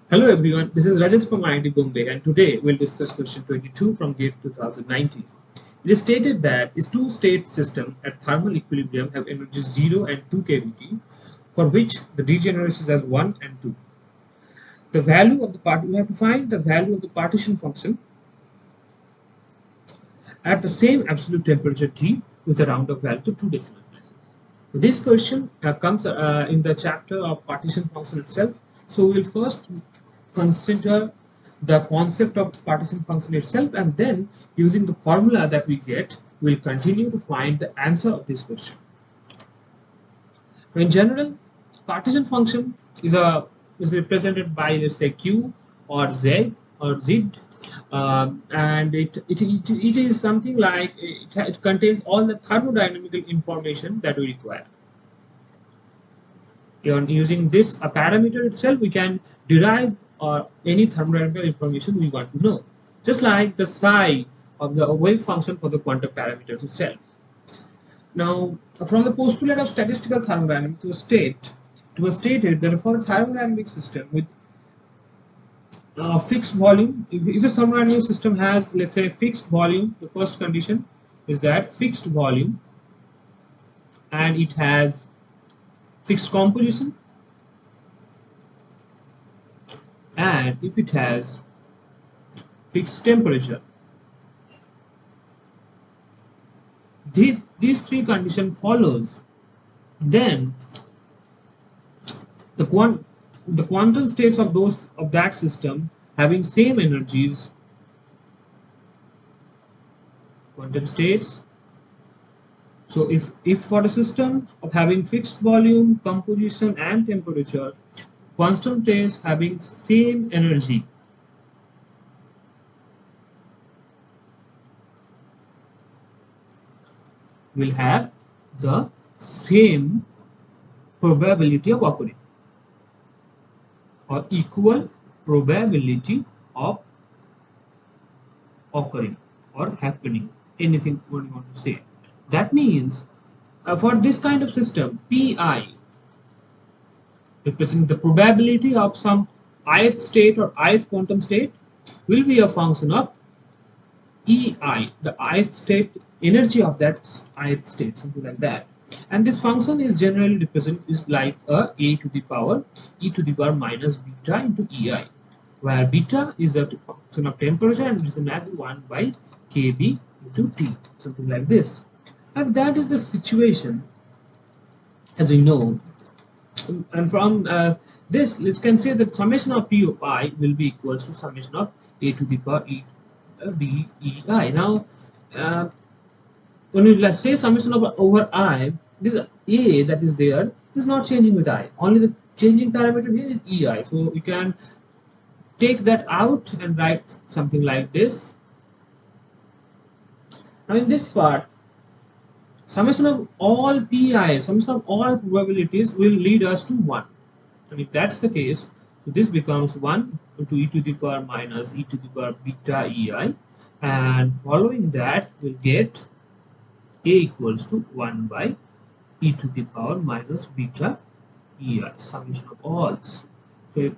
Hello everyone, this is Rajat from IIT Bombay, and today we'll discuss question 22 from GATE 2019. It is stated that a two-state system at thermal equilibrium have energies 0 and 2 kVt, for which the degeneracies as 1 and 2. The value of the we have to find the value of the partition function at the same absolute temperature T with a round-up value to 2 decimal places. This question comes in the chapter of partition function itself. So we'll first consider the concept of partition function itself, and then using the formula that we get, we'll continue to find the answer of this question. In general, partition function is represented by, let's say, Q or Z or Z, and it is something like it contains all the thermodynamical information that we require. Using this parameter itself, we can derive any thermodynamical information we want to know, just like the psi of the wave function for the quantum parameters itself. Now, from the postulate of statistical thermodynamics, it was stated that for a thermodynamic system with fixed volume, if a thermodynamic system has, let's say, fixed volume, the first condition is that fixed volume, and it has fixed composition, and if it has fixed temperature. These three conditions follows, then the quantum states of that system having same energies, quantum states. So if for a system of having fixed volume, composition and temperature, quantum states having same energy, will have the same probability of occurring, or equal probability of occurring or happening, anything you want to say. That means for this kind of system, Pi representing the probability of some ith state or ith quantum state will be a function of Ei, the ith state, energy of that ith state, something like that. And this function is generally represented is like a to the power e to the power minus beta into Ei, where beta is the function of temperature and written as 1 by kb into T, something like this. And that is the situation, as we know. And from this, we can say that summation of P of I will be equals to summation of a to the power e b e I. Now, when we let's say summation of over I, this a that is there is not changing with I. Only the changing parameter here is Ei. So we can take that out and write something like this. Now in this part, summation of all Pi, summation of all probabilities will lead us to 1. And if that's the case, so this becomes 1 into e to the power minus e to the power beta Ei. And following that, we'll get a equals to 1 by e to the power minus beta Ei, summation of alls. So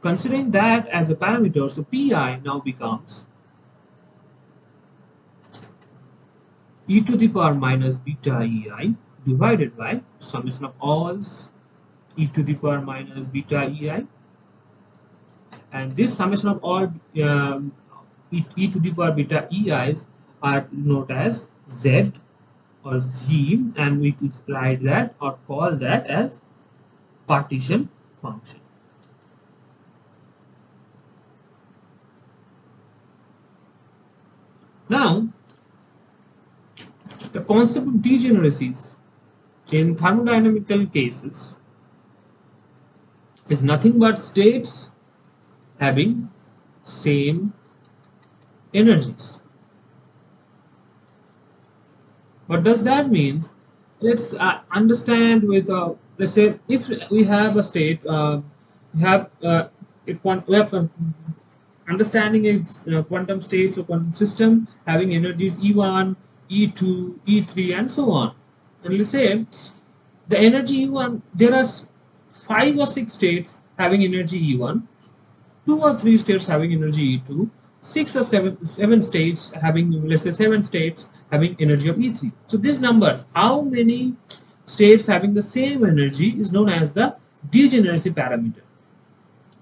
considering that as a parameter, so Pi now becomes e to the power minus beta Ei divided by summation of alls e to the power minus beta Ei, and this summation of all e to the power beta Ei's are known as Z or Z, and we write that or call that as partition function. Now, the concept of degeneracies in thermodynamical cases is nothing but states having same energies. What does that mean? Let's understand with let's say if we have a state, we have understanding its quantum states or quantum system having energies E1, E2, E3, and so on. And let's say the energy E1, there are 5 or 6 states having energy E1, 2 or 3 states having energy E2, 6 or 7 states having, let's say 7 states having energy of E3. So these numbers, how many states having the same energy, is known as the degeneracy parameter.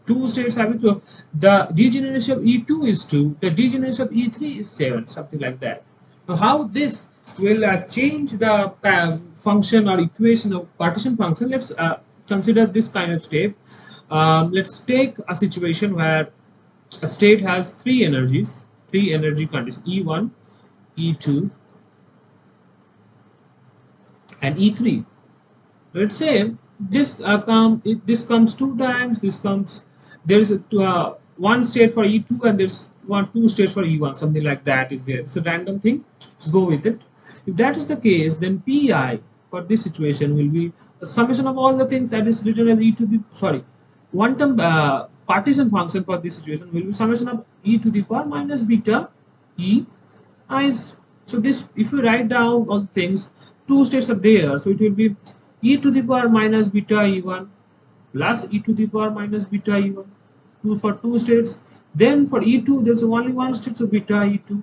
2 states having two, the degeneration of E2 is 2, the degeneration of E3 is 7, something like that. Now, how this will change the function or equation of partition function? Let's consider this kind of state. Let's take a situation where a state has three energy conditions: E1, E2, and E3. Let's say this this comes 2 times, this comes, there is a one state for E2 and there's 2 states for E1, something like that is there. It's a random thing, just go with it. If that is the case, then Pi for this situation will be the summation of all the things that is written as E to the, sorry, quantum partition function for this situation will be summation of E to the power minus beta E i's. So this, if you write down all things, 2 states are there, so it will be E to the power minus beta E1 plus E to the power minus beta E1 for 2 states. Then for E2 there's only one state, so beta E2.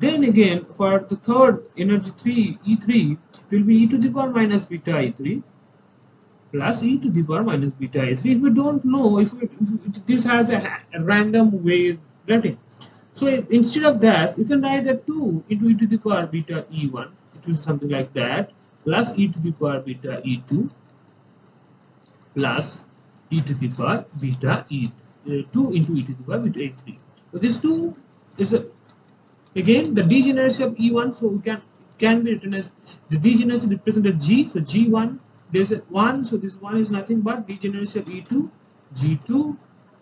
Then again for the third energy 3 E3 will be E to the power minus beta E3 plus E to the power minus beta E3. If we don't know, if this has a random way writing. So instead of that, you can write that 2 into E to the power beta E1, it is something like that, plus E to the power beta E2 plus E to the power beta E2 into E to the power beta E3. So this 2 is again the degeneracy of E1, so we can be written as the degeneracy represented G, so G1, there's a 1, so this 1 is nothing but degeneracy of E2, G2.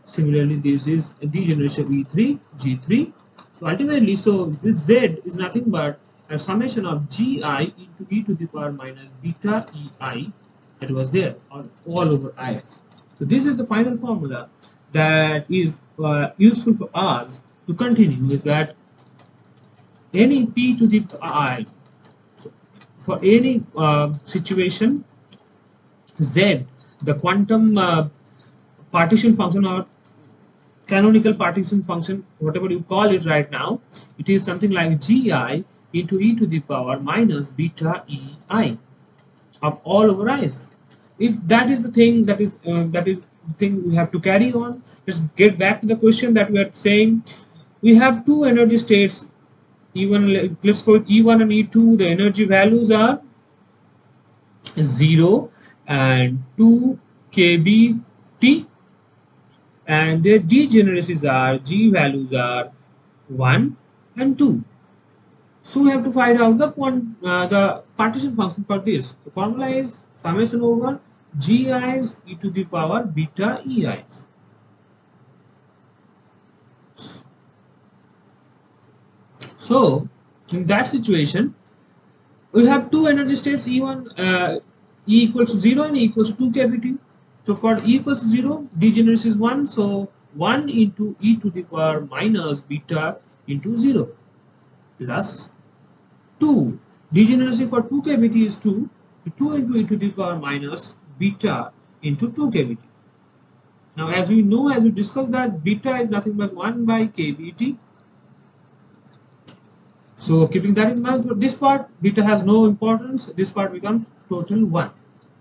Similarly, this is a degeneration of E3, G3. So ultimately, so this Z is nothing but a summation of Gi into E to the power minus beta Ei that was there on all over Is. So this is the final formula that is useful for us to continue, is that any P to the I, so for any situation Z, the quantum partition function or canonical partition function, whatever you call it right now, it is something like Gi into E to the power minus beta Ei of all over I's. If that is the thing, that is the thing we have to carry on. Let's get back to the question that we are saying. We have two energy states. Even let's go with E1 and E2. The energy values are 0 and 2 kBT, and their degeneracies are G values are 1 and 2. So we have to find out the partition function for this. The formula is summation over Gi's e to the power beta Ei's. So in that situation, we have two energy states, E1 E equals to 0 and E equals to 2 kBT. So for E equals to 0, degeneracy is 1, so 1 into E to the power minus beta into 0 plus 2. Degeneracy for 2 kBT is 2. 2 into E to the power minus beta into 2 kBT. Now as we know, as we discussed, that beta is nothing but 1 by kBT. So keeping that in mind, for this part beta has no importance. This part becomes total 1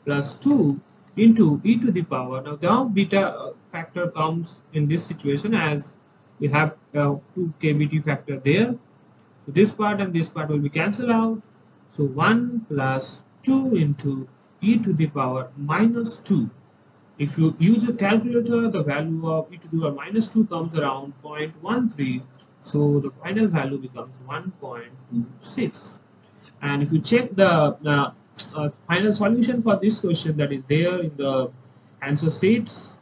plus 2 into E to the power. Now beta factor comes in this situation as we have 2 kBT factor there. So this part and this part will be cancelled out. So 1 plus 2 into E to the power minus 2. If you use a calculator, the value of E to the power minus 2 comes around 0.13. So the final value becomes 1.26. And if you check the final solution for this question that is there in the answer sheets,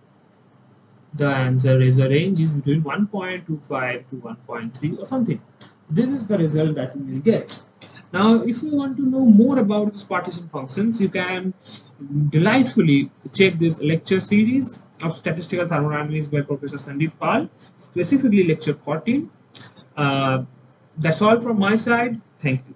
the answer is a range is between 1.25 to 1.3 or something. This is the result that we will get. Now, if you want to know more about these partition functions, you can delightfully check this lecture series of statistical thermodynamics by Professor Sandeep Pal, specifically lecture 14. That's all from my side. Thank you.